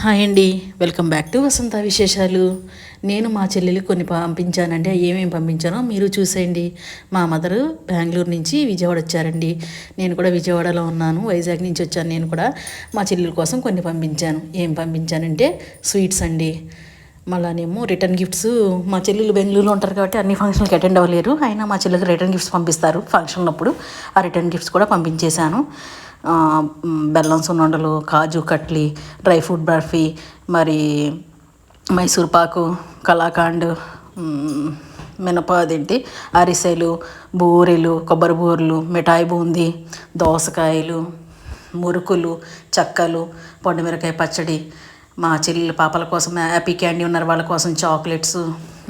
Hi అండి, welcome back to వసంత విశేషాలు. నేను మా చెల్లెలికి కొన్ని పంపించానండి. ఏమేమి పంపించానో మీరు చూసేయండి. మా మదరు బెంగళూరు నుంచి విజయవాడ వచ్చారండి. నేను కూడా విజయవాడలో ఉన్నాను, వైజాగ్ నుంచి వచ్చాను. నేను కూడా మా చెల్లెల కోసం కొన్ని పంపించాను. ఏం పంపించానంటే స్వీట్స్ అండి. మళ్ళానేమో రిటర్న్ గిఫ్ట్స్. మా చెల్లెలు బెంగళూరులో ఉంటారు కాబట్టి అన్ని ఫంక్షన్కి అటెండ్ అవ్వలేరు. అయినా మా చెల్లెకి రిటర్న్ గిఫ్ట్స్ పంపిస్తారు ఫంక్షన్ అప్పుడు. ఆ రిటర్న్ గిఫ్ట్స్ కూడా పంపించేశాను. బెల్లం సున్నుండలు, కాజు కట్లీ, డ్రై ఫ్రూట్ బర్ఫీ, మరి మైసూర్ పాకు, కలాకాండ్, అదేంటి అరిసెలు, బూరెలు, కొబ్బరి బూరెలు, మిఠాయి బూందీ, దోసకాయలు, మురుకులు, చెక్కలు, పండుమిరకాయ పచ్చడి, మా చెల్లెల పాపల కోసం హ్యాపీ క్యాండీ ఉన్నారు వాళ్ళ కోసం చాక్లెట్స్.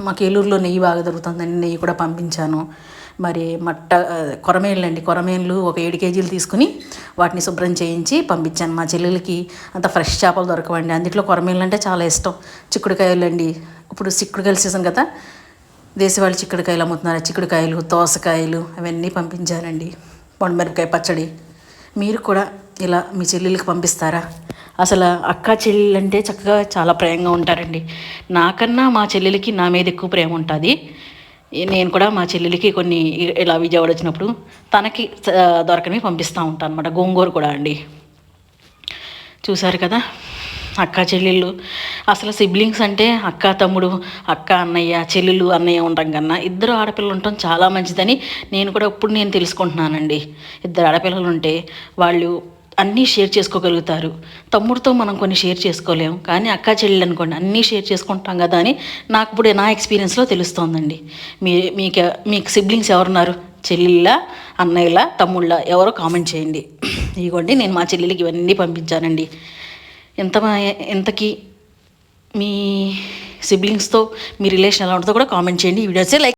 మాకు ఏలూరులో నెయ్యి బాగా దొరుకుతుందండి, నెయ్యి కూడా పంపించాను. మరి కొరమేళ్ళు అండి, కొరమేళ్ళు ఒక 7 కేజీలు తీసుకుని వాటిని శుభ్రం చేయించి పంపించాను. మా చెల్లెలకి అంత ఫ్రెష్ చేపలు దొరకవండి, అందులో కొరమేళ్ళు అంటే చాలా ఇష్టం. చిక్కుడుకాయలు అండి, ఇప్పుడు చిక్కుడుకాయల సీజన్ కదా, దేశవాళీ చిక్కుడుకాయలు అమ్ముతున్నారు. చిక్కుడుకాయలు, దోసకాయలు అవన్నీ పంపించానండి. పండుమిరపకాయ పచ్చడి. మీరు కూడా ఇలా మీ చెల్లెలకి పంపిస్తారా? అసలు అక్క చెల్లెలు అంటే చక్కగా చాలా ప్రేమగా ఉంటారండి. నాకన్నా మా చెల్లెలకి నా మీద ఎక్కువ ప్రేమ ఉంటుంది. నేను కూడా మా చెల్లెలకి కొన్ని ఇలా విజయవాడ వచ్చినప్పుడు తనకి దొరకనివి పంపిస్తూ ఉంటాను అనమాట. గోంగూర కూడా అండి. చూసారు కదా, అక్క చెల్లెళ్ళు. అసలు సిబ్లింగ్స్ అంటే అక్క తమ్ముడు, అక్క అన్నయ్య, చెల్లెలు అన్నయ్య ఉండటం కన్నా ఇద్దరు ఆడపిల్లలు ఉండటం చాలా మంచిదని నేను కూడా ఇప్పుడు తెలుసుకుంటున్నానండి. ఇద్దరు ఆడపిల్లలు ఉంటే వాళ్ళు అన్నీ షేర్ చేసుకోగలుగుతారు. తమ్ముడితో మనం కొన్ని షేర్ చేసుకోలేము, కానీ అక్క చెల్లెలు అనుకోండి అన్నీ షేర్ చేసుకుంటాం కదా అని నాకు ఇప్పుడు నా ఎక్స్పీరియన్స్లో తెలుస్తోందండి. మీకు సిబ్లింగ్స్ ఎవరున్నారు? చెల్లెళ్ళ, అన్నయ్యల, తమ్ముళ్ళ, ఎవరో కామెంట్ చేయండి. ఇదిగోండి, నేను మా చెల్లెలకి ఇవన్నీ పంపించానండి. ఎంతకీ మీ సిబ్లింగ్స్తో మీ రిలేషన్ ఎలా ఉంటుందో కూడా కామెంట్ చేయండి. ఈ వీడియోసే లైక్